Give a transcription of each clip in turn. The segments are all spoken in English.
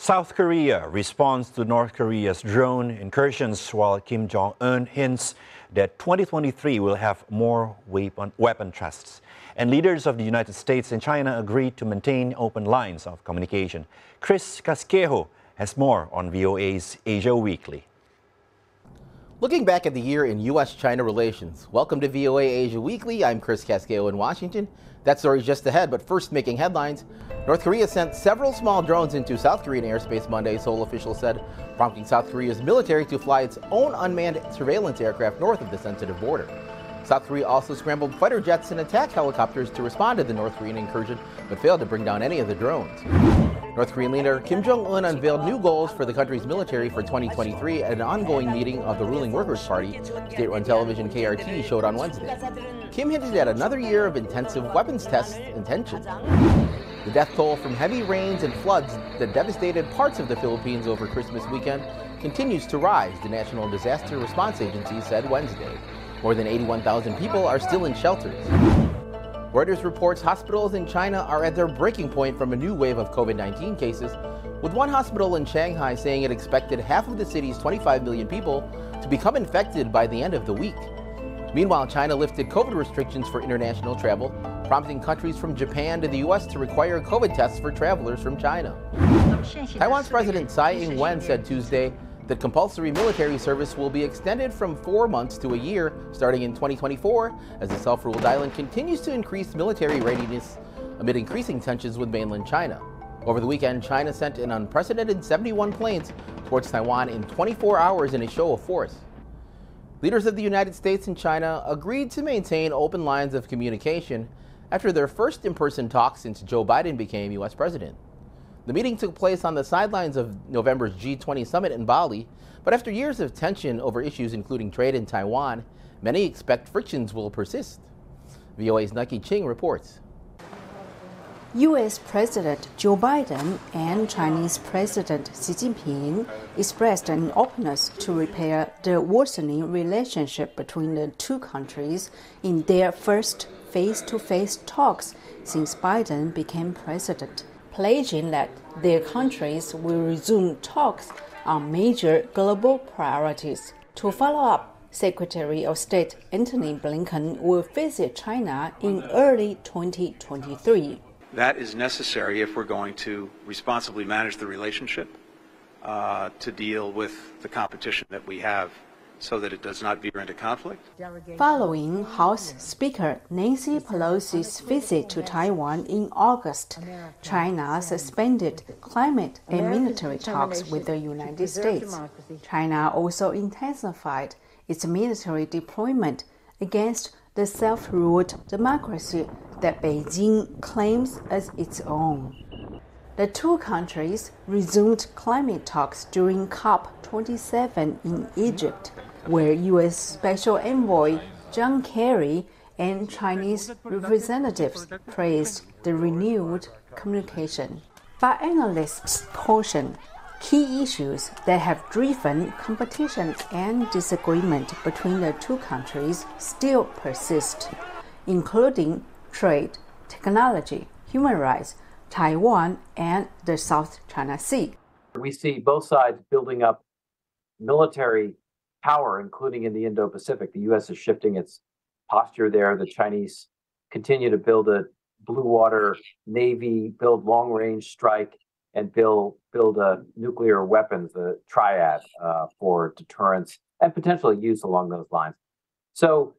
South Korea responds to North Korea's drone incursions, while Kim Jong Un hints that 2023 will have more weapon tests. And leaders of the United States and China agreed to maintain open lines of communication. Chris Casquejo has more on VOA's Asia Weekly. Looking back at the year in U.S.-China relations. Welcome to VOA Asia Weekly. I'm Chris Casquejo in Washington. That story's just ahead, but first making headlines. North Korea sent several small drones into South Korean airspace Monday, Seoul officials said, prompting South Korea's military to fly its own unmanned surveillance aircraft north of the sensitive border. South Korea also scrambled fighter jets and attack helicopters to respond to the North Korean incursion, but failed to bring down any of the drones. North Korean leader Kim Jong Un unveiled new goals for the country's military for 2023 at an ongoing meeting of the ruling Workers' Party, state-run television KRT showed on Wednesday. Kim hinted at another year of intensive weapons tests intention. The death toll from heavy rains and floods that devastated parts of the Philippines over Christmas weekend continues to rise, the National Disaster Response Agency said Wednesday. More than 81,000 people are still in shelters. Reuters reports hospitals in China are at their breaking point from a new wave of COVID-19 cases, with one hospital in Shanghai saying it expected half of the city's 25 million people to become infected by the end of the week. Meanwhile, China lifted COVID restrictions for international travel, prompting countries from Japan to the U.S. to require COVID tests for travelers from China. Taiwan's President Tsai Ing-wen said Tuesday that compulsory military service will be extended from 4 months to a year starting in 2024 as the self-ruled island continues to increase military readiness amid increasing tensions with mainland China. Over the weekend, China sent an unprecedented 71 planes towards Taiwan in 24 hours in a show of force. Leaders of the United States and China agreed to maintain open lines of communication after their first in-person talks since Joe Biden became U.S. president. The meeting took place on the sidelines of November's G20 summit in Bali, but after years of tension over issues including trade in Taiwan, many expect frictions will persist. VOA's Nike Ching reports. U.S. President Joe Biden and Chinese President Xi Jinping expressed an openness to repair the worsening relationship between the two countries in their first face-to-face talks since Biden became president, pledging that their countries will resume talks on major global priorities. To follow up, Secretary of State Antony Blinken will visit China in early 2023. That is necessary if we're going to responsibly manage the relationship, to deal with the competition that we have so that it does not veer into conflict. Following House Speaker Nancy Pelosi's visit to Taiwan in August, China suspended climate and military talks with the United States. China also intensified its military deployment against the self-ruled democracy that Beijing claims as its own. The two countries resumed climate talks during COP27 in Egypt, where U.S. Special Envoy John Kerry and Chinese representatives praised the renewed communication. But analysts caution key issues that have driven competition and disagreement between the two countries still persist, including trade, technology, human rights, Taiwan, and the South China Sea. We see both sides building up military power, including in the Indo-Pacific. The U.S. is shifting its posture there. The Chinese continue to build a blue water navy, build long-range strike, and build nuclear weapons, the triad for deterrence and potentially use along those lines. So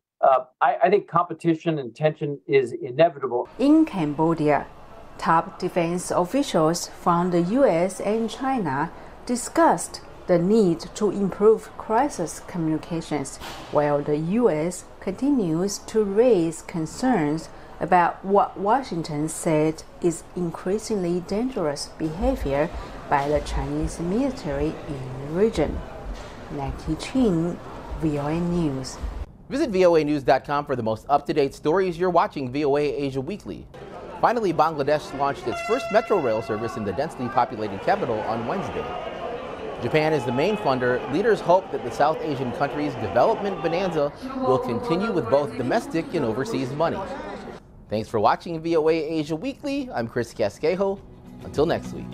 I think competition and tension is inevitable. In Cambodia, top defense officials from the U.S. and China discussed the need to improve crisis communications, while the U.S. continues to raise concerns about what Washington said is increasingly dangerous behavior by the Chinese military in the region. Naki Chin, VOA News. Visit voanews.com for the most up-to-date stories. You're watching VOA Asia Weekly. Finally, Bangladesh launched its first metro rail service in the densely populated capital on Wednesday. Japan is the main funder. Leaders hope that the South Asian country's development bonanza will continue with both domestic and overseas money. Thanks for watching VOA Asia Weekly. I'm Chris Casquejo. Until next week.